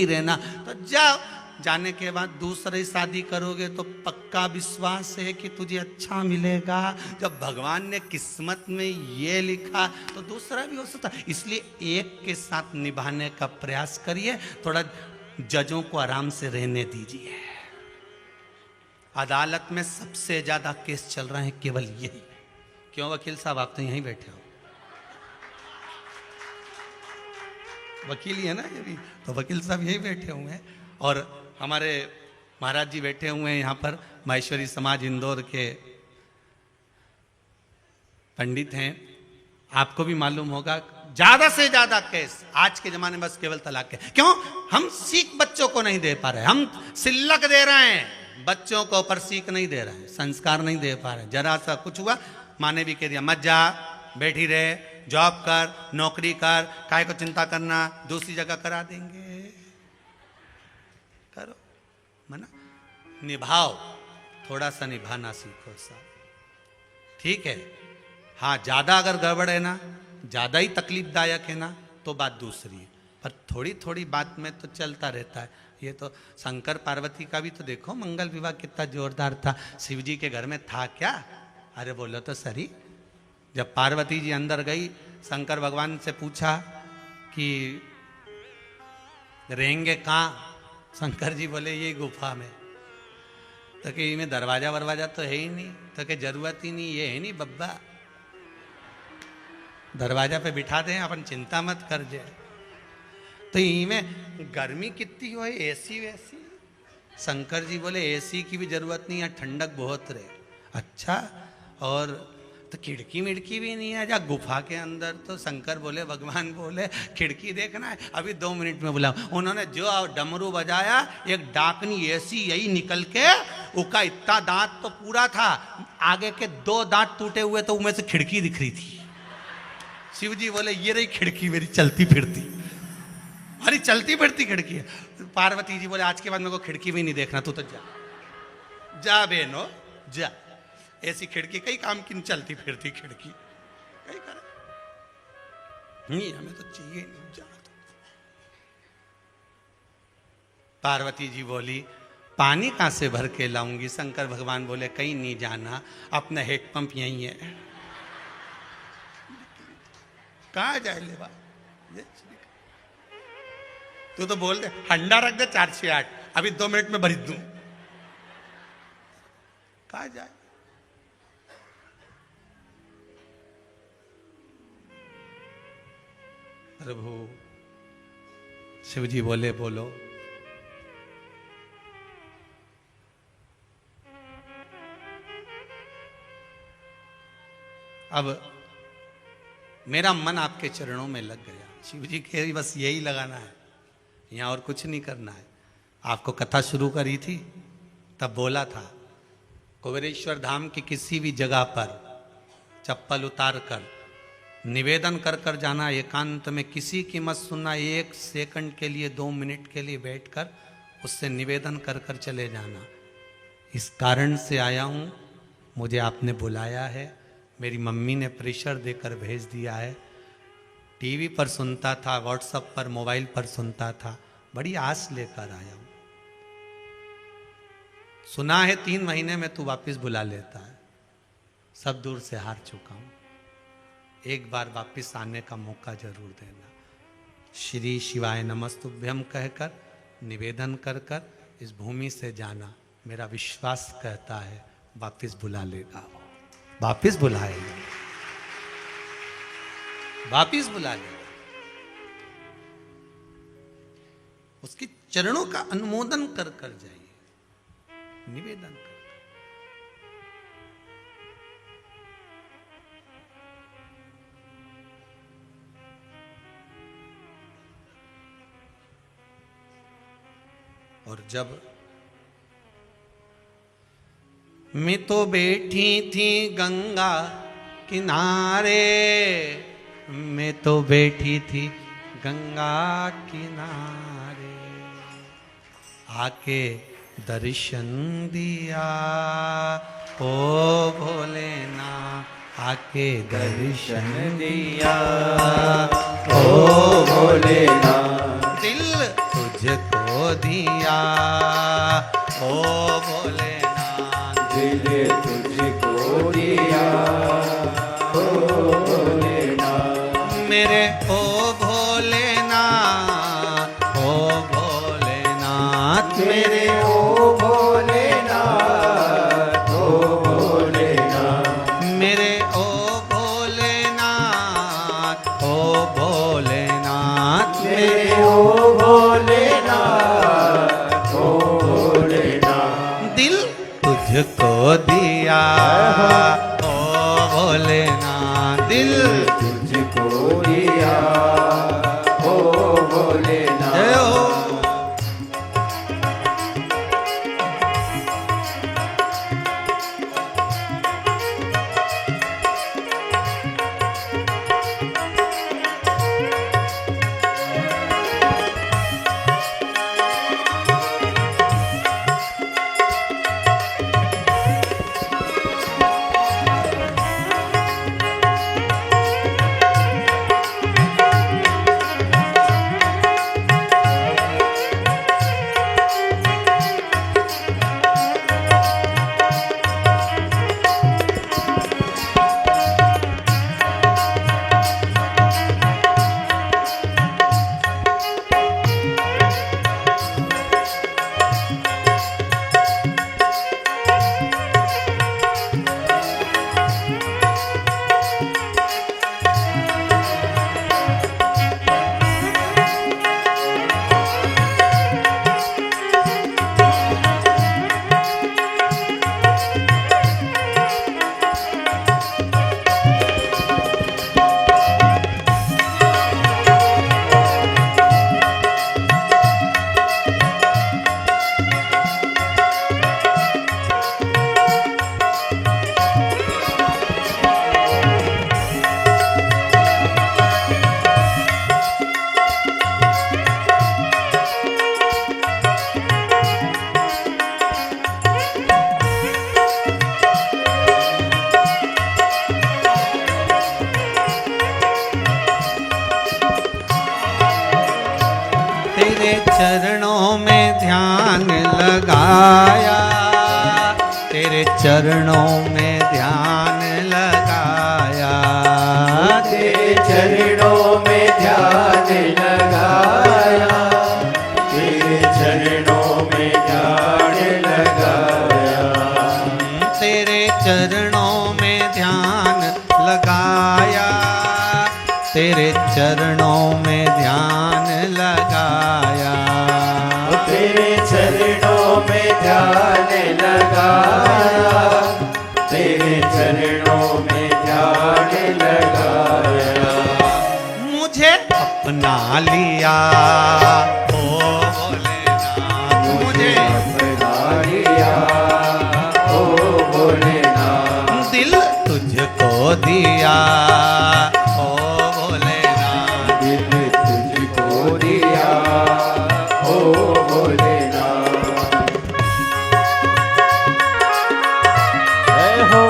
रहना। तो जाओ, जाने के बाद दूसरी शादी करोगे तो पक्का विश्वास है कि तुझे अच्छा मिलेगा। जब भगवान ने किस्मत में ये लिखा तो दूसरा भी हो सकता। इसलिए एक के साथ निभाने का प्रयास करिए, थोड़ा जजों को आराम से रहने दीजिए। अदालत में सबसे ज्यादा केस चल रहे हैं केवल यही। क्यों वकील साहब, आप तो यहीं बैठे हो, वकील ही है ना ये भी, तो वकील साहब यहीं बैठे हुए हैं। और हमारे महाराज जी बैठे हुए हैं यहाँ पर, माहेश्वरी समाज इंदौर के पंडित हैं। आपको भी मालूम होगा, ज्यादा से ज्यादा केस आज के जमाने में बस केवल तलाक के। क्यों? हम सीख बच्चों को नहीं दे पा रहे, हम सिल्लक दे रहे हैं बच्चों को, पर सीख नहीं दे रहे हैं, संस्कार नहीं दे पा रहे। जरा सा कुछ हुआ, माँ ने भी कह दिया मत जा, बैठी रहे, जॉब कर, नौकरी कर, काय को चिंता करना, दूसरी जगह करा देंगे, करो मना। निभाओ, थोड़ा सा निभाना सीखो साहब, ठीक है। हाँ, ज्यादा अगर गड़बड़ है ना, ज्यादा ही तकलीफदायक है ना, तो बात दूसरी है, पर थोड़ी थोड़ी बात में तो चलता रहता है। ये तो शंकर पार्वती का भी तो देखो, मंगल विवाह कितना जोरदार था। शिव जी के घर में था क्या? अरे बोलो तो सही। जब पार्वती जी अंदर गई, शंकर भगवान से पूछा कि रहेंगे कहाँ? शंकर जी बोले ये गुफा में। तो कि इनमें दरवाजा वरवाजा तो है ही नहीं। तो कि जरूरत ही नहीं, ये है नहीं बब्बा, दरवाजा पे बिठा दें, अपन चिंता मत कर जाए। तो इनमें गर्मी कितनी हो, एसी वैसी? शंकर जी बोले एसी की भी जरूरत नहीं है, ठंडक बहुत रहे। अच्छा, और तो खिड़की मिड़की भी नहीं है जा गुफा के अंदर? तो शंकर बोले, भगवान बोले खिड़की देखना है, अभी 2 मिनट में बुलाओ। उन्होंने जो डमरू बजाया, एक डाकनी ऐसी यही निकल के, उसका इतना दांत तो पूरा था, आगे के 2 दांत टूटे हुए, तो उनमें से खिड़की दिख रही थी। शिव जी बोले ये रही खिड़की मेरी चलती फिरती, अरे चलती फिरती खिड़की है। पार्वती जी बोले आज के बाद मेरे को खिड़की भी नहीं देखना, तू तो जा जा बेनो जा, ऐसी खिड़की कई काम की, चलती फिरती खिड़की कई कर नहीं, हमें तो चाहिए नहीं जाना। तो पार्वती जी बोली पानी कहां से भर के लाऊंगी? शंकर भगवान बोले कहीं नहीं जाना, अपना हेड पंप यहीं है, कहा जाए ले बा? तू तो बोल दे हंडा रख दे 468, अभी 2 मिनट में भरी दूं, कहा जाए? प्रभु शिव जी बोले बोलो। अब मेरा मन आपके चरणों में लग गया, शिव जी के बस यही लगाना है, यहाँ और कुछ नहीं करना है। आपको कथा शुरू करी थी तब बोला था, कुबेरेश्वर धाम की किसी भी जगह पर चप्पल उतार कर निवेदन कर कर जाना, एकांत में किसी की मत सुनना, 1 सेकंड के लिए 2 मिनट के लिए बैठकर उससे निवेदन कर कर चले जाना। इस कारण से आया हूँ, मुझे आपने बुलाया है, मेरी मम्मी ने प्रेशर देकर भेज दिया है। टीवी पर सुनता था, व्हाट्सएप पर, मोबाइल पर सुनता था, बड़ी आस लेकर आया हूँ। सुना है 3 महीने में तू वापस बुला लेता है, सब दूर से हार चुका हूँ, एक बार वापस आने का मौका जरूर देना। श्री शिवाय नमस्तुभ्यम कहकर निवेदन कर कर इस भूमि से जाना, मेरा विश्वास कहता है वापस बुला लेगा, वापस बुलाएगा, वापस बुला लेगा। उसके चरणों का अनुमोदन कर कर जाइए, निवेदन कर। और जब मैं तो बैठी थी गंगा किनारे, मैं तो बैठी थी गंगा किनारे, आके दर्शन दिया ओ भोलेनाथ, आके दर्शन दिया ओ भोलेनाथ, दिल तुझको दिया ओ भोलेनाथ, दिल तुझको दिया ओ भोलेनाथ, मेरे ओ भोलेनाथ, ओ भोलेनाथ, मेरे ओ भोलेनाथ, ओ भोलेनाथ, मेरे ओ भोलेनाथ, ओ भोलेनाथ, मेरे ओ भोलेनाथ, ओ भोलेनाथ, दिल तुझको दिया ओ भोलेनाथ, दिल तुझको दिया ओ भोलेनाथ। जय हो। लगाया, तेरे चरणों में ध्यान लगाया, तेरे चरणों में ध्यान लगाया, तेरे चरणों में ध्यान लगाया, तेरे चरणों में ध्यान लगाया, तेरे चरणों में ध्यान लगाया, तेरे चरणों में ध्यान लगाया, तेरे चरणों में ध्यान लगाया, मुझे अपना लिया ओ भोलेनाथ, मुझे अपना लिया ओ भोलेनाथ, दिल तुझको दिया ओ भोलेनाथ, दिल तुझको दिया ओ भोलेनाथ। जय हो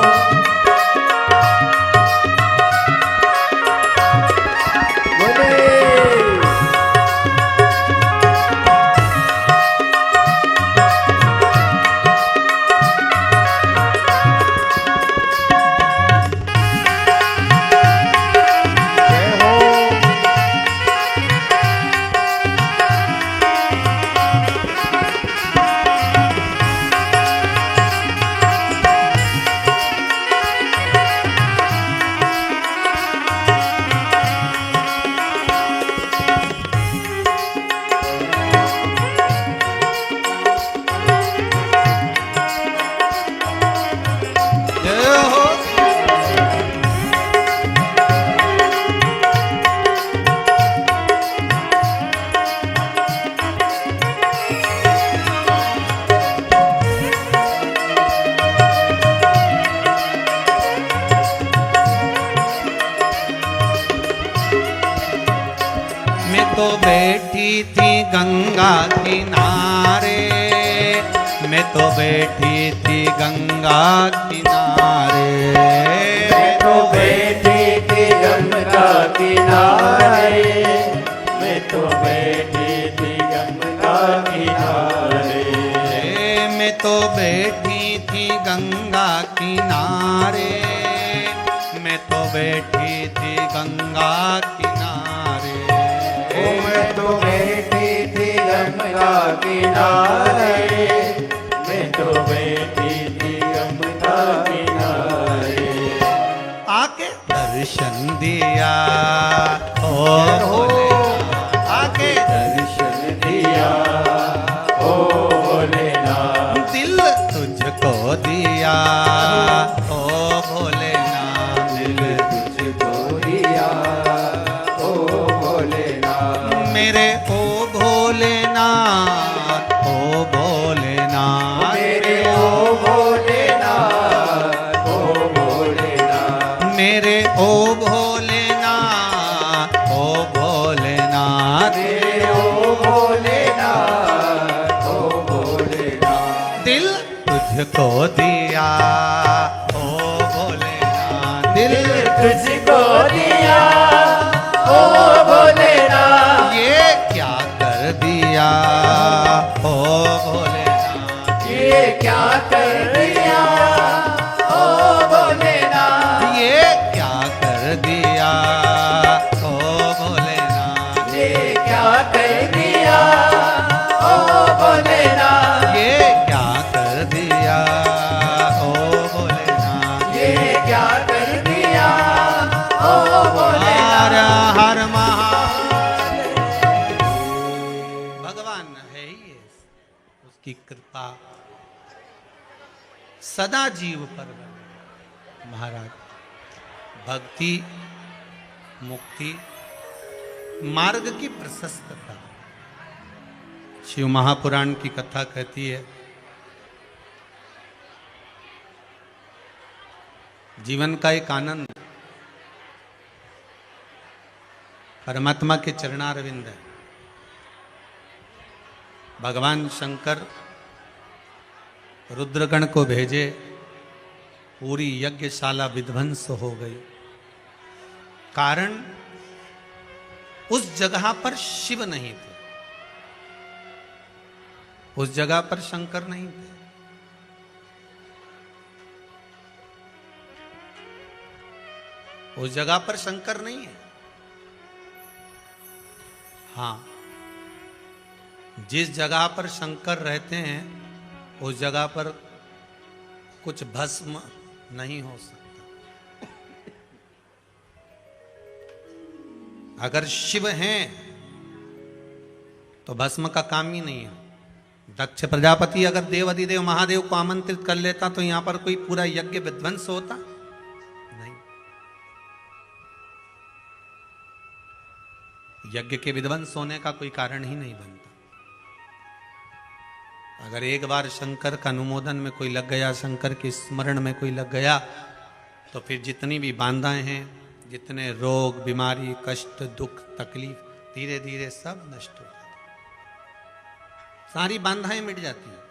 बोले। जय हो जय हो। मैं तो बैठी थी गंगा किनारे, मैं तो बैठी थी गंगा किनारे, मैं तो बैठी थी गंगा किनारे, मैं तो बैठी थी गंगा किनारे, मैं तो बैठी थी गंगा किनारे, मैं तो बैठी थी गंगा किनारे, ओ मैं तो बैठी थी गंगा किनारे, मैं तो बैठी थी गंगा किनारे, आके दर्शन दिया ओ भोलेनाथ, आके दर्शन दिया ओ भोलेनाथ, दिल तुझको दिया ओ भोलेनाथ, दिल तुझको दिया ओ भोलेनाथ, मेरे ओ भोलेनाथ, ओ भोलेनाथ, मेरे ओ भोलेनाथ, ओ भोलेनाथ, मेरे ओ भोलेनाथ, ओ भोलेनाथ, मेरे ओ भोलेनाथ, ओ भोलेनाथ, दिल तुझको दिया ओ भोलेनाथ, दिल तुझको दिया ओ भोलेनाथ, ये क्या कर दिया ओ भोलेनाथ, ये क्या कर दिया ओ भोलेनाथ, ये क्या कर दिया ओ भोलेनाथ, ये क्या कर दिया ओ भोलेनाथ, ये क्या कर दिया ओ भोलेनाथ, ये क्या कर दिया ओ भोलेनाथ। हर हर महादेव। भगवान है ही ऐसे, उसकी कृपा सदा जीव पर बनी। महाराज भक्ति मुक्ति मार्ग की प्रशस्तता, शिव महापुराण की कथा कहती है जीवन का एक आनंद परमात्मा के चरणारविंद है। भगवान शंकर रुद्रगण को भेजे, पूरी यज्ञशाला विध्वंस हो गई। कारण उस जगह पर शिव नहीं थे, उस जगह पर शंकर नहीं थे। उस जगह पर शंकर नहीं है। हाँ, जिस जगह पर शंकर रहते हैं उस जगह पर कुछ भस्म नहीं हो सकता। अगर शिव हैं तो भस्म का काम ही नहीं है। दक्ष प्रजापति अगर देव अधिदेव महादेव को आमंत्रित कर लेता तो यहां पर कोई पूरा यज्ञ विध्वंस होता नहीं। यज्ञ के विध्वंस होने का कोई कारण ही नहीं बनता। अगर एक बार शंकर का अनुमोदन में कोई लग गया, शंकर के स्मरण में कोई लग गया, तो फिर जितनी भी बाधाएं हैं, जितने रोग बीमारी कष्ट दुख तकलीफ, धीरे धीरे सब नष्ट हो जाते, सारी बाधाएं मिट जाती हैं।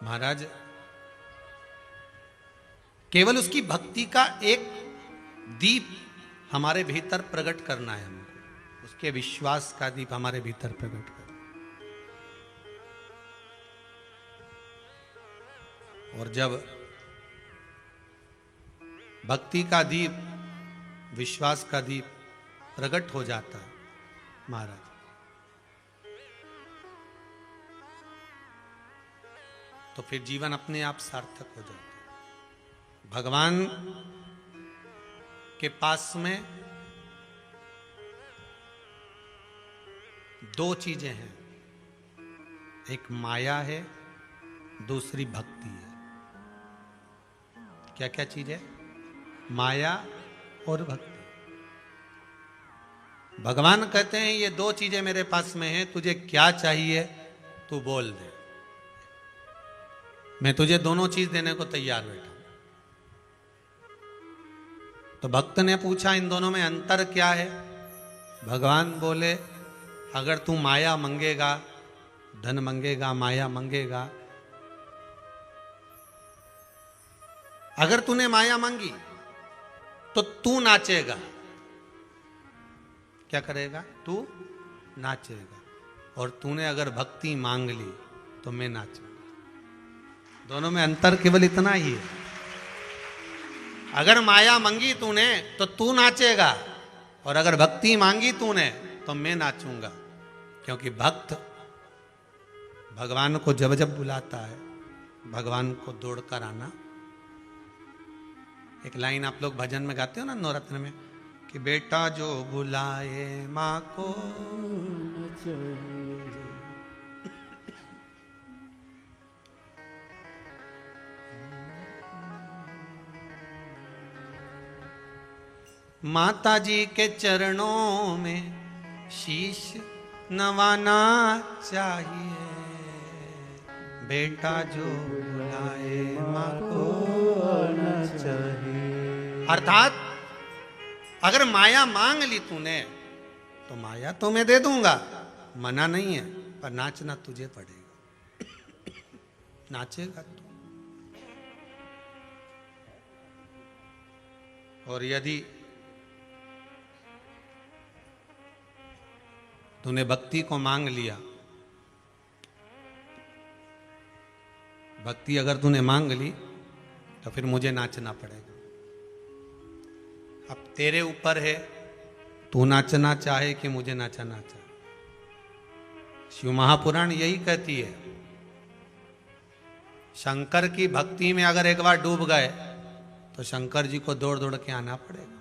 महाराज, केवल उसकी भक्ति का एक दीप हमारे भीतर प्रकट करना है हमको, उसके विश्वास का दीप हमारे भीतर प्रकट करना। और जब भक्ति का दीप, विश्वास का दीप प्रकट हो जाता है महाराज, तो फिर जीवन अपने आप सार्थक हो जाता है। भगवान के पास में दो चीजें हैं, एक माया है, दूसरी भक्ति है। क्या क्या चीज है? माया और भक्ति। भगवान कहते हैं ये दो चीजें मेरे पास में हैं, तुझे क्या चाहिए तू बोल दे, मैं तुझे दोनों चीज देने को तैयार बैठा। तो भक्त ने पूछा इन दोनों में अंतर क्या है? भगवान बोले अगर तू माया मंगेगा, धन मंगेगा, माया मंगेगा, अगर तूने माया मांगी तो तू नाचेगा। क्या करेगा? तू नाचेगा। और तूने अगर भक्ति मांग ली तो मैं नाचूंगा। दोनों में अंतर केवल इतना ही है। अगर माया मांगी तूने तो तू नाचेगा, और अगर भक्ति मांगी तूने तो मैं नाचूंगा। क्योंकि भक्त भगवान को जब जब बुलाता है, भगवान को दौड़कर आना। एक लाइन आप लोग भजन में गाते हो ना नवरत्न में, कि बेटा जो बुलाए माँ को माता जी के चरणों में शीश नवाना चाहिए। बेटा जो बुलाए माँ को आना चाहिए। अर्थात अगर माया मांग ली तूने तो माया तो मैं दे दूंगा, मना नहीं है, पर नाचना तुझे पड़ेगा। नाचेगा तू। और यदि तूने भक्ति को मांग लिया, भक्ति अगर तूने मांग ली तो फिर मुझे नाचना पड़ेगा। अब तेरे ऊपर है, तू नाचना चाहे कि मुझे नाचना चाहे। शिव महापुराण यही कहती है, शंकर की भक्ति में अगर एक बार डूब गए तो शंकर जी को दौड़ दौड़ के आना पड़ेगा।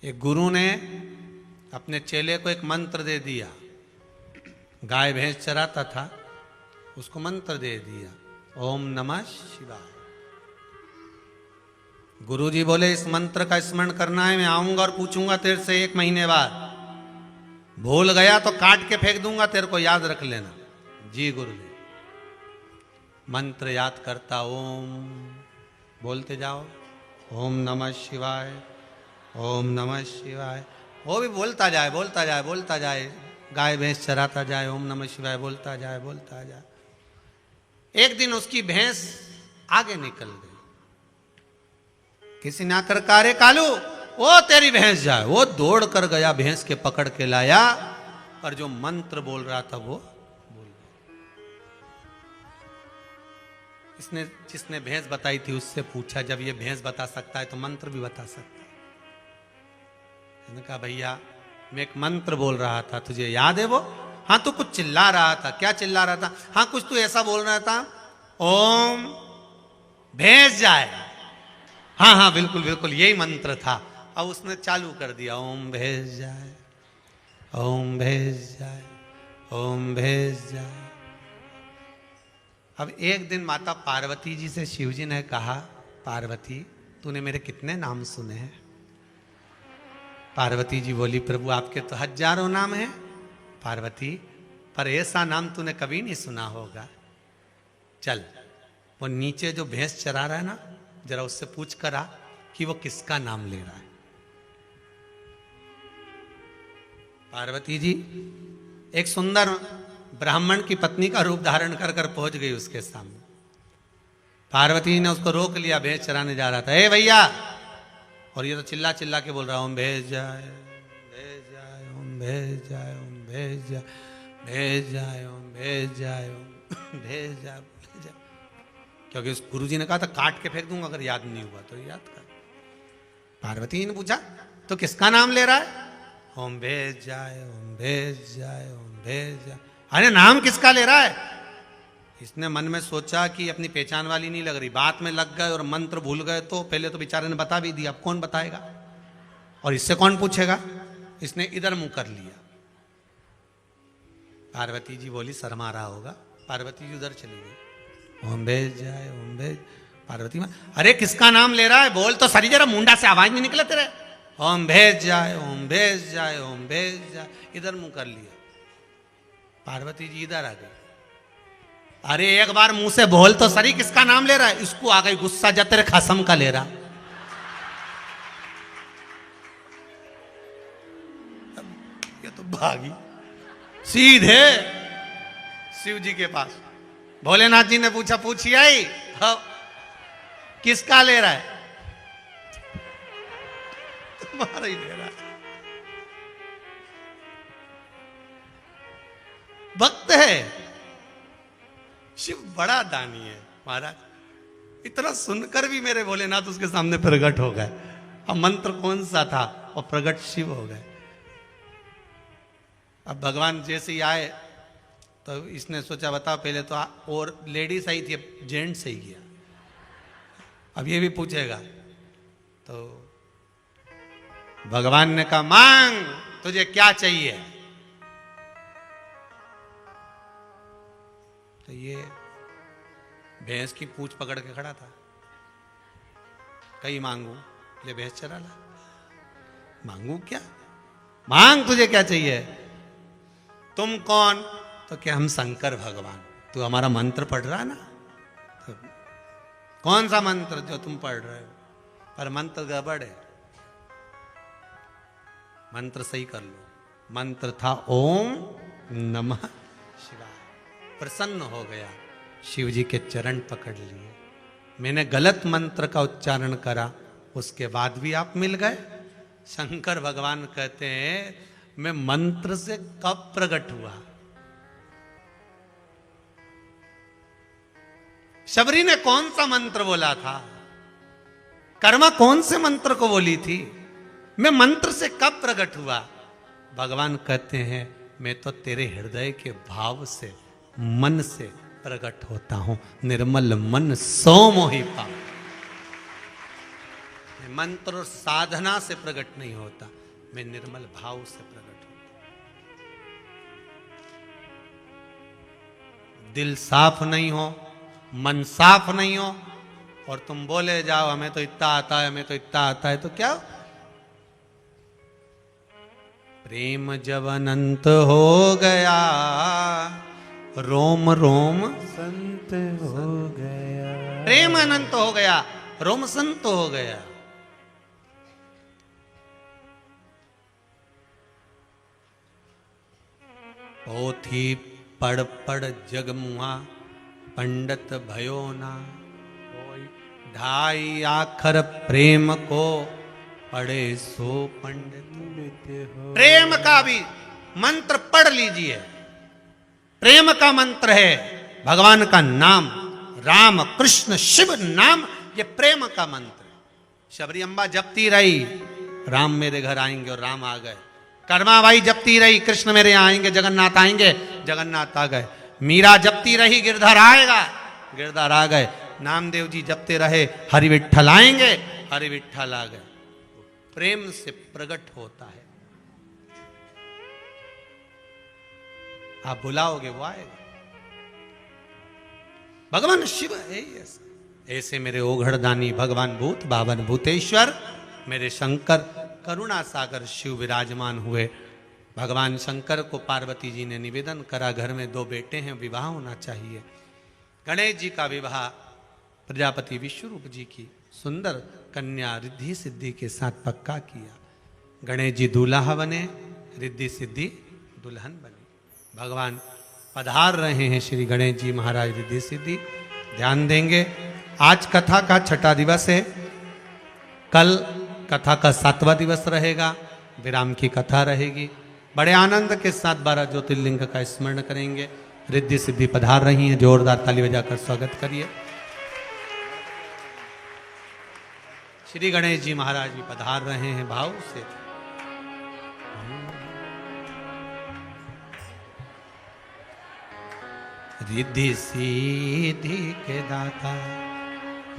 एक गुरु ने अपने चेले को एक मंत्र दे दिया। गाय भैंस चराता था, उसको मंत्र दे दिया, ओम नमः शिवाय। गुरुजी बोले इस मंत्र का स्मरण करना है, मैं आऊंगा और पूछूंगा तेरे से 1 महीने बाद, भूल गया तो काट के फेंक दूंगा, तेरे को याद रख लेना। जी गुरुजी। मंत्र याद करता, ओम बोलते जाओ, ओम नमः शिवाय, ओम नमः शिवाय। वो भी बोलता जाए बोलता जाए बोलता जाए, गाय भैंस चराता जाए, ओम नमः शिवाय बोलता जाए बोलता जाए। एक दिन उसकी भैंस आगे निकल गई। किसी ने आकर कहा, रे कालू वो तेरी भैंस जाए। वो दौड़ कर गया, भैंस के पकड़ के लाया, और जो मंत्र बोल रहा था वो बोल गया। इसने जिसने भैंस बताई थी उससे पूछा, जब ये भैंस बता सकता है तो मंत्र भी बता सकता है। उसने कहा भैया मैं एक मंत्र बोल रहा था, तुझे याद है वो? हाँ तू कुछ चिल्ला रहा था। क्या चिल्ला रहा था? हाँ कुछ तू ऐसा बोल रहा था, ओम भैंस जाए। हाँ हाँ बिल्कुल बिल्कुल यही मंत्र था। अब उसने चालू कर दिया, ओम भैंस जाए, ओम भैंस जाए, ओम भैंस जाए। अब एक दिन माता पार्वती जी से शिव जी ने कहा, पार्वती तूने मेरे कितने नाम सुने हैं? पार्वती जी बोली, प्रभु आपके तो हजारों नाम हैं पार्वती, पर ऐसा नाम तूने कभी नहीं सुना होगा। चल वो नीचे जो भैंस चरा रहा है ना, जरा उससे पूछ कर आ कि वो किसका नाम ले रहा है। पार्वती जी एक सुंदर ब्राह्मण की पत्नी का रूप धारण कर कर पहुंच गई उसके सामने। पार्वती ने उसको रोक लिया, भैंस चराने जा रहा था। ए भैया, और ये तो चिल्ला चिल्ला के बोल रहा, ओम भैंस जाए, भैंस जाए, ओम भैंस जाए, ओम भैंस जाए, भैंस जाए, ओम भैंस जाए, ओम भैंस जाए, भैंस जाए। क्योंकि उस गुरुजी ने कहा था काट के फेंक दूंगा, अगर याद नहीं हुआ तो याद कर। पार्वती ने पूछा तो किसका नाम ले रहा है? ओम भैंस जाए, ओम भैंस जाए, ओम भैंस जाए। अरे नाम किसका ले रहा है? इसने मन में सोचा कि अपनी पहचान वाली नहीं लग रही, बात में लग गए और मंत्र भूल गए तो पहले तो बेचारे ने बता भी दिया, अब कौन बताएगा और इससे कौन पूछेगा। इसने इधर मुंह कर लिया। पार्वती जी बोली शर्मा रहा होगा। पार्वती जी उधर चली गई। ओम भैंस जाए, ओम भैंस। पार्वती मां, अरे किसका नाम ले रहा है? बोल तो सरी, जरा मुंडा से आवाज नहीं निकले तेरे। ओम भैंस जाए, ओम भैंस जाए, ओम भैंस जाए। इधर मुंह कर लिया। पार्वती जी इधर आ गई। अरे एक बार मुंह से बोल तो सरी, किसका नाम ले रहा है? इसको आ गई गुस्सा, जा तेरे खसम का ले रहा। ये तो भागी सीधे शिव जी के पास। भोलेनाथ जी ने पूछा, पूछिए आई हाँ, किसका ले रहा है? तुम्हारा ही ले रहा है। भक्त है शिव, बड़ा दानी है महाराज। इतना सुनकर भी मेरे भोलेनाथ उसके सामने प्रकट हो गए। अब मंत्र कौन सा था और प्रकट शिव हो गए। अब भगवान जैसे ही आए तो इसने सोचा बताओ पहले तो और लेडीज आई थी, अब जेंट्स ही गया। अब ये भी पूछेगा तो भगवान ने कहा मांग तुझे क्या चाहिए। तो ये भैंस की पूंछ पकड़ के खड़ा था। कहीं मांगू, ले भैंस चरा ला। मांगू क्या? मांग तुझे क्या चाहिए। तुम कौन? तो क्या हम शंकर भगवान। तू हमारा मंत्र पढ़ रहा है ना, तो कौन सा मंत्र जो तुम पढ़ रहे हो? पर मंत्र गड़बड़ है, मंत्र सही कर लो। मंत्र था ओम नमः शिवाय। प्रसन्न हो गया, शिव जी के चरण पकड़ लिए। मैंने गलत मंत्र का उच्चारण करा, उसके बाद भी आप मिल गए। शंकर भगवान कहते हैं मैं मंत्र से कब प्रकट हुआ। शबरी ने कौन सा मंत्र बोला था? कर्मा कौन से मंत्र को बोली थी? मैं मंत्र से कब प्रकट हुआ? भगवान कहते हैं मैं तो तेरे हृदय के भाव से, मन से प्रकट होता हूं। निर्मल मन सो मोहि पाओ। मंत्र और साधना से प्रकट नहीं होता, मैं निर्मल भाव से प्रकट होता। दिल साफ नहीं हो, मन साफ नहीं हो और तुम बोले जाओ हमें तो इतना आता है, हमें तो इतना आता है, तो क्या? प्रेम जब अनंत हो गया, रोम रोम संत हो गया। प्रेम अनंत हो गया, रोम संत हो गया। पोथी पढ़ पढ़ जग मुआ, पंडित भयो ना। ढाई आखर प्रेम को पढ़े सो पंडित। प्रेम का भी मंत्र पढ़ लीजिए। प्रेम का मंत्र है भगवान का नाम, राम कृष्ण शिव नाम, ये प्रेम का मंत्र है। शबरी अम्बा जपती रही, राम मेरे घर आएंगे और राम आ गए। कर्माबाई जपती रही, कृष्ण मेरे यहाँ आएंगे, जगन्नाथ आएंगे, जगन्नाथ आ गए। मीरा जपती रही, गिरधर आएगा, गिरधर आ गए। नामदेव जी जपते रहे, हरि विठ्ठल आएंगे, हरि विठ्ठल आ गए। प्रेम से प्रकट होता है। आप बुलाओगे वो आएगा। भगवान शिव है ऐसा। ऐसे मेरे ओघड़दानी भगवान भूत बावन भूतेश्वर, मेरे शंकर करुणा सागर शिव विराजमान हुए। भगवान शंकर को पार्वती जी ने निवेदन करा, घर में 2 बेटे हैं, विवाह होना चाहिए। गणेश जी का विवाह प्रजापति विश्वरूप जी की सुंदर कन्या रिद्धि सिद्धि के साथ पक्का किया। गणेश जी दूल्हा बने, रिद्धि सिद्धि दुल्हन बनी। भगवान पधार रहे हैं श्री गणेश जी महाराज रिद्धि सिद्धि। ध्यान देंगे, आज कथा का 6ठा दिवस है, कल कथा का 7वां दिवस रहेगा, विराम की कथा रहेगी। बड़े आनंद के साथ 12 ज्योतिर्लिंग का स्मरण करेंगे। रिद्धि सिद्धि पधार रही हैं, जोरदार ताली बजाकर स्वागत करिए। श्री गणेश जी महाराज भी पधार रहे हैं भाव से। रिद्धि सिद्धि के दाता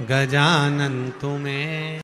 गजानन तुम्हें